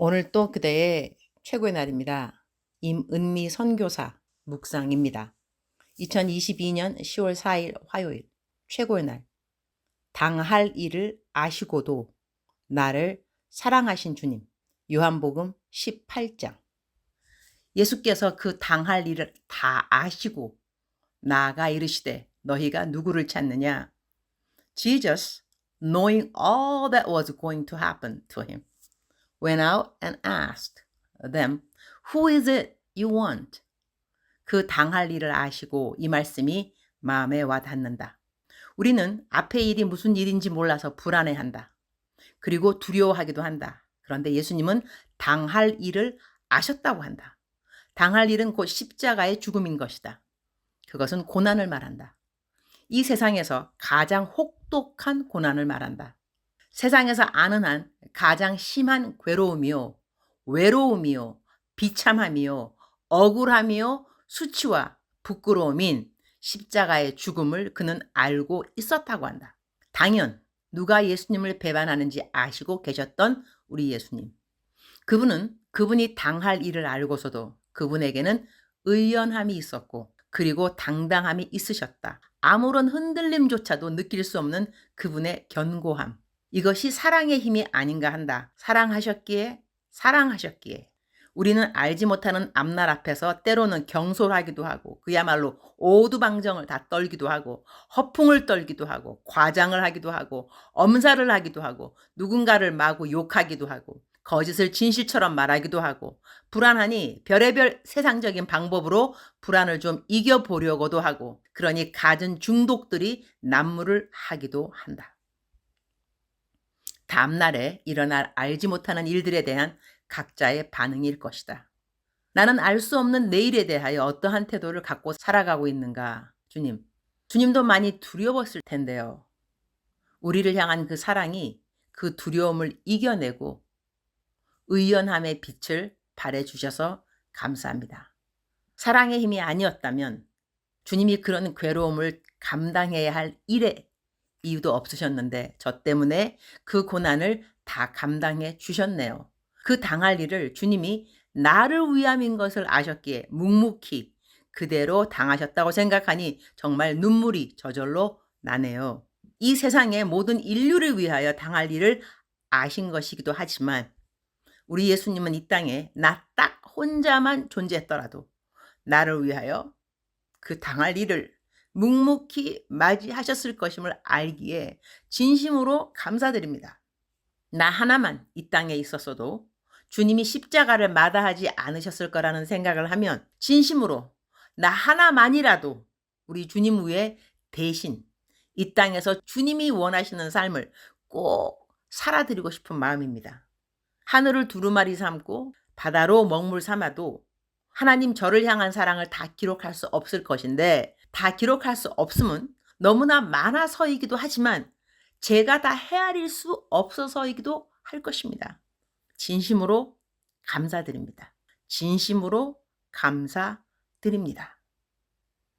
오늘 또 그대의 최고의 날입니다. 임은미 선교사 묵상입니다. 2022년 10월 4일 화요일 최고의 날. 당할 일을 아시고도 나를 사랑하신 주님. 요한복음 18장. 예수께서 그 당할 일을 다 아시고 나아가 이르시되 너희가 누구를 찾느냐? Jesus, knowing all that was going to happen to him, went out and asked them, Who is it you want? 그 당할 일을 아시고 이 말씀이 마음에 와 닿는다. 우리는 앞의 일이 무슨 일인지 몰라서 불안해한다. 그리고 두려워하기도 한다. 그런데 예수님은 당할 일을 아셨다고 한다. 당할 일은 곧 십자가의 죽음인 것이다. 그것은 고난을 말한다. 이 세상에서 가장 혹독한 고난을 말한다. 세상에서 아는 한 가장 심한 괴로움이요, 외로움이요, 비참함이요, 억울함이요, 수치와 부끄러움인 십자가의 죽음을 그는 알고 있었다고 한다. 당연 누가 예수님을 배반하는지 아시고 계셨던 우리 예수님. 그분이 당할 일을 알고서도 그분에게는 의연함이 있었고 그리고 당당함이 있으셨다. 아무런 흔들림조차도 느낄 수 없는 그분의 견고함. 이것이 사랑의 힘이 아닌가 한다. 사랑하셨기에 우리는 알지 못하는 앞날 앞에서 때로는 경솔하기도 하고 그야말로 오두방정을 다 떨기도 하고 허풍을 떨기도 하고 과장을 하기도 하고 엄살을 하기도 하고 누군가를 마구 욕하기도 하고 거짓을 진실처럼 말하기도 하고 불안하니 별의별 세상적인 방법으로 불안을 좀 이겨보려고도 하고 그러니 갖은 중독들이 난무를 하기도 한다. 다음날에 일어날 알지 못하는 일들에 대한 각자의 반응일 것이다. 나는 알 수 없는 내일에 대하여 어떠한 태도를 갖고 살아가고 있는가? 주님도 많이 두려웠을 텐데요. 우리를 향한 그 사랑이 그 두려움을 이겨내고 의연함의 빛을 발해주셔서 감사합니다. 사랑의 힘이 아니었다면 주님이 그런 괴로움을 감당해야 할 일에 이유도 없으셨는데 저 때문에 그 고난을 다 감당해 주셨네요. 그 당할 일을 주님이 나를 위함인 것을 아셨기에 묵묵히 그대로 당하셨다고 생각하니 정말 눈물이 저절로 나네요. 이 세상의 모든 인류를 위하여 당할 일을 아신 것이기도 하지만 우리 예수님은 이 땅에 나 딱 혼자만 존재했더라도 나를 위하여 그 당할 일을 묵묵히 맞이하셨을 것임을 알기에 진심으로 감사드립니다. 나 하나만 이 땅에 있었어도 주님이 십자가를 마다하지 않으셨을 거라는 생각을 하면 진심으로 나 하나만이라도 우리 주님 위에 대신 이 땅에서 주님이 원하시는 삶을 꼭 살아드리고 싶은 마음입니다. 하늘을 두루마리 삼고 바다로 먹물 삼아도 하나님 저를 향한 사랑을 다 기록할 수 없을 것인데 다 기록할 수 없음은 너무나 많아서이기도 하지만 제가 다 헤아릴 수 없어서이기도 할 것입니다. 진심으로 감사드립니다. 진심으로 감사드립니다.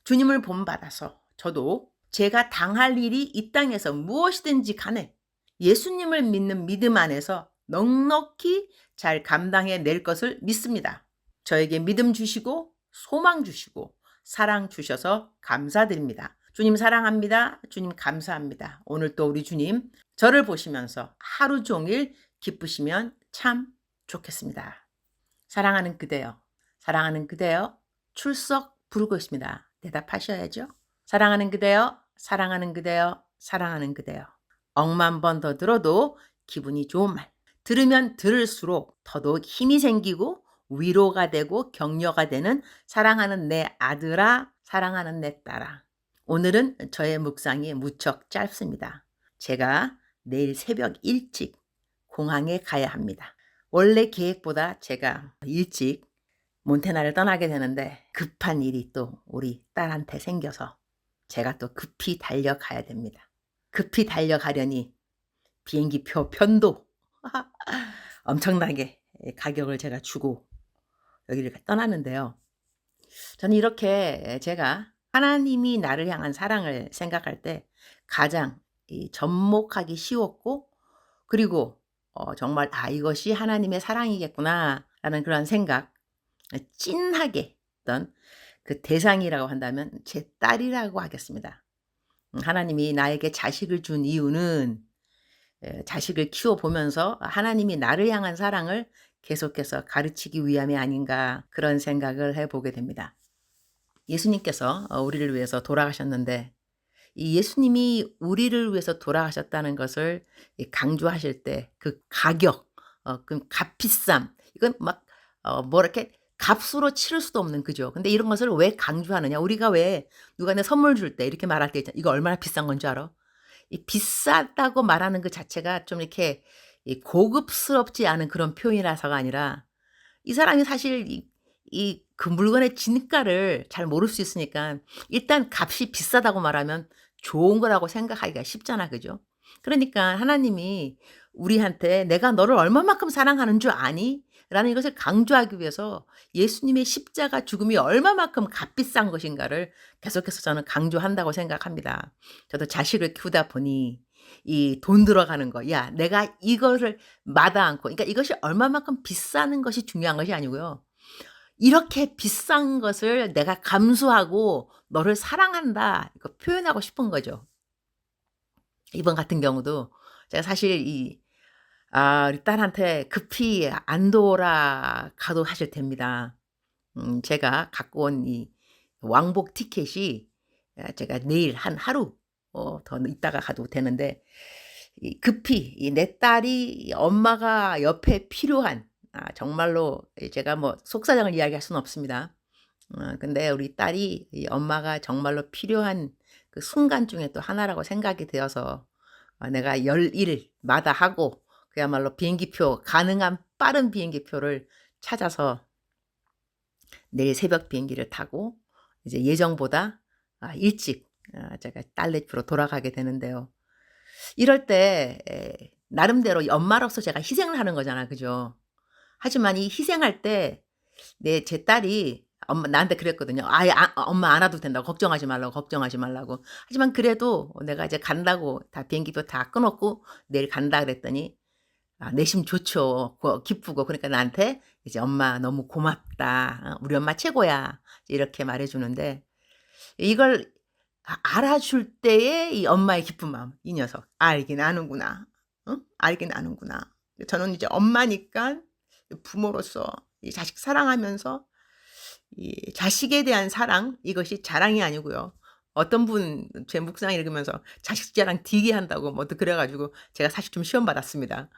주님을 본받아서 저도 제가 당할 일이 이 땅에서 무엇이든지 간에 예수님을 믿는 믿음 안에서 넉넉히 잘 감당해 낼 것을 믿습니다. 저에게 믿음 주시고 소망 주시고 사랑 주셔서 감사드립니다. 주님 사랑합니다. 주님 감사합니다. 오늘 또 우리 주님 저를 보시면서 하루 종일 기쁘시면 참 좋겠습니다. 사랑하는 그대여, 사랑하는 그대여, 출석 부르고 있습니다. 대답하셔야죠. 사랑하는 그대여, 사랑하는 그대여, 사랑하는 그대여. 억만 번 더 들어도 기분이 좋은 말. 들으면 들을수록 더더욱 힘이 생기고 위로가 되고 격려가 되는 사랑하는 내 아들아, 사랑하는 내 딸아. 오늘은 저의 묵상이 무척 짧습니다. 제가 내일 새벽 일찍 공항에 가야 합니다. 원래 계획보다 제가 일찍 몬테나를 떠나게 되는데 급한 일이 또 우리 딸한테 생겨서 제가 또 급히 달려가야 됩니다. 급히 달려가려니 비행기표 편도 엄청나게 가격을 제가 주고 여기를 떠나는데요. 저는 이렇게 제가 하나님이 나를 향한 사랑을 생각할 때 가장 접목하기 쉬웠고 그리고 정말 '아 이것이 하나님의 사랑이겠구나.'라는 그런 생각, 찐하게 했던 그 대상이라고 한다면 제 딸이라고 하겠습니다. 하나님이 나에게 자식을 준 이유는 자식을 키워 보면서 하나님이 나를 향한 사랑을 계속해서 가르치기 위함이 아닌가, 그런 생각을 해 보게 됩니다. 예수님께서 우리를 위해서 돌아가셨는데, 이 예수님이 우리를 위해서 돌아가셨다는 것을 이 강조하실 때 그 가격, 그 값비쌈, 이건 막 뭐 이렇게 값으로 치를 수도 없는, 그죠. 근데 이런 것을 왜 강조하느냐, 우리가 왜 누가 내 선물 줄 때 이렇게 말할 때 있잖아. "이거 얼마나 비싼 건 줄 알아?" 이 비싸다고 말하는 그 자체가 좀 이렇게 이 고급스럽지 않은 그런 표현이라서가 아니라, 이 사람이 사실 그 물건의 진가를 잘 모를 수 있으니까 일단 값이 비싸다고 말하면 좋은 거라고 생각하기가 쉽잖아. 그죠? 그러니까 하나님이 우리한테 "내가 너를 얼마만큼 사랑하는 줄 아니?" 라는 이것을 강조하기 위해서 예수님의 십자가 죽음이 얼마만큼 값비싼 것인가를 계속해서 저는 강조한다고 생각합니다. 저도 자식을 키우다 보니 이 돈 들어가는 거, 야 내가 이거를 마다 않고, 그러니까 이것이 얼마만큼 비싸는 것이 중요한 것이 아니고요. 이렇게 비싼 것을 내가 감수하고 너를 사랑한다, 이거 표현하고 싶은 거죠. 이번 같은 경우도 제가 사실 우리 딸한테 급히 안 돌아가도 사실 됩니다. 제가 갖고 온 이 왕복 티켓이, 제가 내일 한 하루 더 있다가 가도 되는데, 이 급히 내 딸이 엄마가 옆에 필요한, 정말로 제가 뭐 속사정을 이야기할 수는 없습니다. 근데 우리 딸이 이 엄마가 정말로 필요한 그 순간 중에 또 하나라고 생각이 되어서, 내가 열일 마다하고 그야말로 비행기표, 가능한 빠른 비행기표를 찾아서 내일 새벽 비행기를 타고 이제 예정보다 일찍 제가 딸네 집으로 돌아가게 되는데요. 이럴 때 나름대로 엄마로서 제가 희생을 하는 거잖아. 그죠? 하지만 이 희생할 때 제 딸이 나한테 그랬거든요. "아예 엄마 안 와도 된다고. 걱정하지 말라고, 걱정하지 말라고." 하지만 그래도 내가 이제 간다고 다 비행기표 다 끊었고 "내일 간다." 그랬더니 내심 좋죠. 기쁘고, 그러니까 나한테 이제 "엄마 너무 고맙다. 우리 엄마 최고야." 이렇게 말해 주는데, 이걸 알아줄 때의 이 엄마의 기쁜 마음, 이 녀석 알긴 아는구나. 알긴 아는구나. 저는 이제 엄마니까 부모로서 이 자식 사랑하면서 이 자식에 대한 사랑, 이것이 자랑이 아니고요. 어떤 분 제 묵상 읽으면서 자식 자랑 되게 한다고 뭐 또 그래 가지고 제가 사실 좀 시험 받았습니다.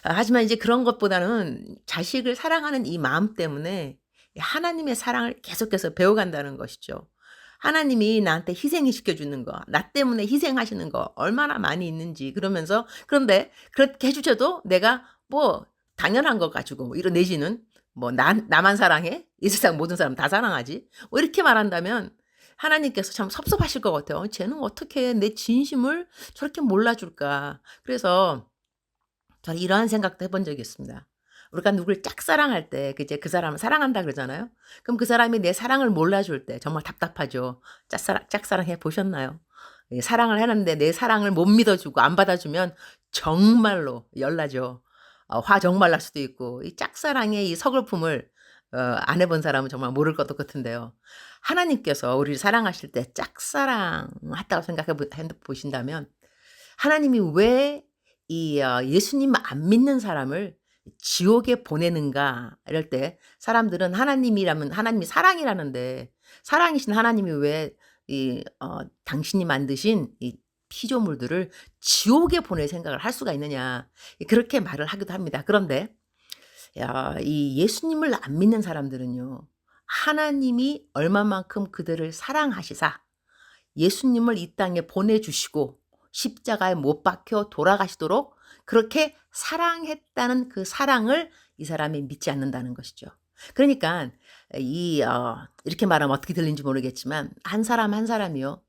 하지만 이제 그런 것보다는 자식을 사랑하는 이 마음 때문에 이 하나님의 사랑을 계속해서 배워간다는 것이죠. 하나님이 나한테 희생을 시켜 주는 거, 나 때문에 희생하시는 거 얼마나 많이 있는지, 그러면서 그런데 그렇게 해 주셔도 내가 뭐 당연한 것 가지고 뭐 이런 내지는 뭐 나만 사랑해? 이 세상 모든 사람 다 사랑하지?" 뭐 이렇게 말한다면 하나님께서 참 섭섭하실 것 같아요. '쟤는 어떻게 내 진심을 저렇게 몰라 줄까?' 그래서 저는 이러한 생각도 해본 적이 있습니다. 우리가 누구를 짝사랑할 때 이제 그 사람을 사랑한다 그러잖아요. 그럼 그 사람이 내 사랑을 몰라줄 때 정말 답답하죠. 짝사랑해 보셨나요? 예, 사랑을 하는데 내 사랑을 못 믿어주고 안 받아주면 정말로 열나죠. 화 정말 날 수도 있고, 이 짝사랑의 이 서글픔을 안 해본 사람은 정말 모를 것도 같은데요. 하나님께서 우리를 사랑하실 때 짝사랑했다고 생각해 보신다면, 하나님이 왜 예수님 안 믿는 사람을 지옥에 보내는가, 이럴 때 사람들은 하나님이라면 하나님이 사랑이라는데, 사랑이신 하나님이 왜 당신이 만드신 이 피조물들을 지옥에 보낼 생각을 할 수가 있느냐, 그렇게 말을 하기도 합니다. 그런데 이 예수님을 안 믿는 사람들은요, 하나님이 얼마만큼 그들을 사랑하시사 예수님을 이 땅에 보내주시고 십자가에 못 박혀 돌아가시도록 그렇게 사랑했다는 그 사랑을 이 사람이 믿지 않는다는 것이죠. 그러니까 이렇게 말하면 어떻게 들리는지 모르겠지만, 한 사람 한 사람이요,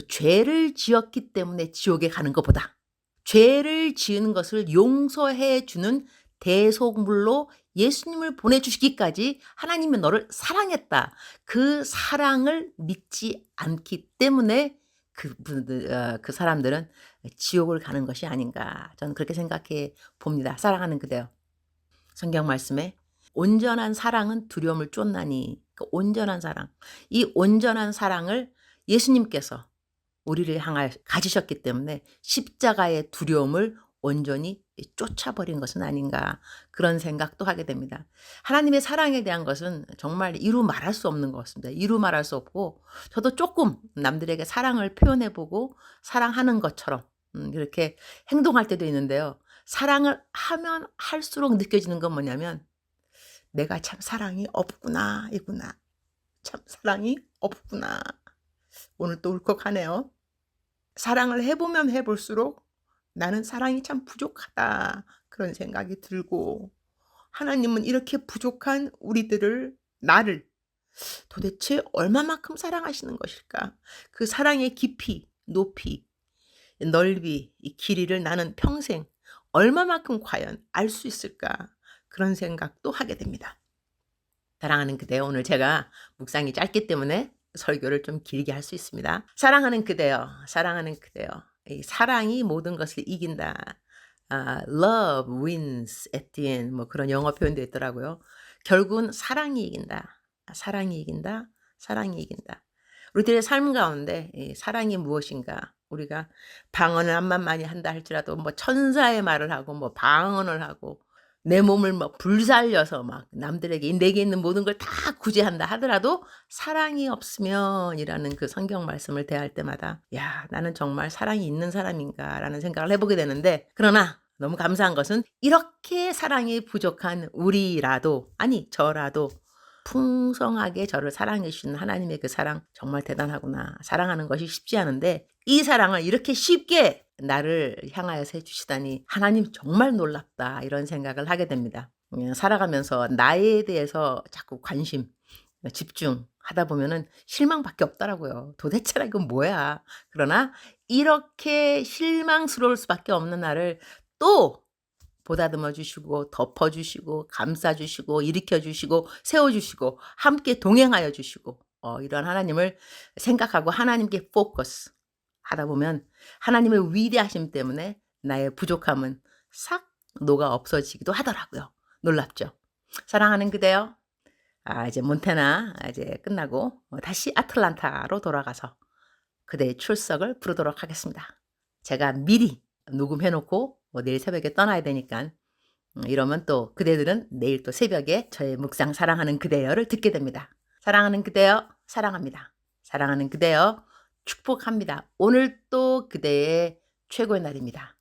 죄를 지었기 때문에 지옥에 가는 것보다 죄를 지은 것을 용서해 주는 대속물로 예수님을 보내주시기까지 하나님이 너를 사랑했다, 그 사랑을 믿지 않기 때문에 그 사람들은 지옥을 가는 것이 아닌가 저는 그렇게 생각해 봅니다. 사랑하는 그대요. 성경 말씀에 온전한 사랑은 두려움을 쫓나니 그 온전한 사랑. 이 온전한 사랑을 예수님께서 우리를 향하여 가지셨기 때문에 십자가의 두려움을 온전히 쫓아버린 것은 아닌가 그런 생각도 하게 됩니다. 하나님의 사랑에 대한 것은 정말 이루 말할 수 없는 것 같습니다. 이루 말할 수 없고 저도 조금 남들에게 사랑을 표현해 보고 사랑하는 것처럼 이렇게 행동할 때도 있는데요. 사랑을 하면 할수록 느껴지는 건 뭐냐면 '내가 참 사랑이 없구나. 이구나. 참 사랑이 없구나.' 오늘 또 울컥하네요. 사랑을 해 보면 해 볼수록 '나는 사랑이 참 부족하다.' 그런 생각이 들고 하나님은 이렇게 부족한 우리들을 나를 도대체 얼마만큼 사랑하시는 것일까? 그 사랑의 깊이, 높이, 넓이, 이 길이를 나는 평생 얼마만큼 과연 알 수 있을까? 그런 생각도 하게 됩니다. 사랑하는 그대요. 오늘 제가 묵상이 짧기 때문에 설교를 좀 길게 할 수 있습니다. 사랑하는 그대요. 사랑하는 그대요. 이 사랑이 모든 것을 이긴다. love wins at the end 뭐 그런 영어 표현도 있더라고요. 결국은 사랑이 이긴다. 사랑이 이긴다. 사랑이 이긴다. 우리들의 삶 가운데 이 사랑이 무엇인가? 우리가 방언을 암만 많이 한다 할지라도 뭐 천사의 말을 하고 뭐 방언을 하고 내 몸을 막 불살려서 막 남들에게 내게 있는 모든 걸 다 구제한다 하더라도 사랑이 없으면이라는 그 성경 말씀을 대할 때마다 '야 나는 정말 사랑이 있는 사람인가.'라는 생각을 해 보게 되는데 그러나 너무 감사한 것은 이렇게 사랑이 부족한 우리라도 아니 저라도 풍성하게 저를 사랑해 주시는 하나님의 그 사랑 정말 대단하구나. 사랑하는 것이 쉽지 않은데 이 사랑을 이렇게 쉽게 나를 향하여서 해 주시다니 '하나님 정말 놀랍다.' 이런 생각을 하게 됩니다. 살아가면서 나에 대해서 자꾸 관심, 집중하다 보면은 실망밖에 없더라고요. '도대체라 이건 뭐야.' 그러나 이렇게 실망스러울 수밖에 없는 나를 또 보다듬어 주시고 덮어 주시고 감싸 주시고 일으켜 주시고 세워 주시고 함께 동행하여 주시고 이런 하나님을 생각하고 하나님께 포커스 하다 보면 하나님의 위대하심 때문에 나의 부족함은 싹 녹아 없어지기도 하더라고요. 놀랍죠? 사랑하는 그대요. 이제 몬태나 이제 끝나고 다시 아틀란타로 돌아가서 그대의 출석을 부르도록 하겠습니다. 제가 미리 녹음해 놓고 내일 새벽에 떠나야 되니깐 이러면 또 그대들은 내일 또 새벽에 저의 묵상 사랑하는 그대여를 듣게 됩니다. 사랑하는 그대여 사랑합니다. 사랑하는 그대여 축복합니다. 오늘 또 그대의 최고의 날입니다.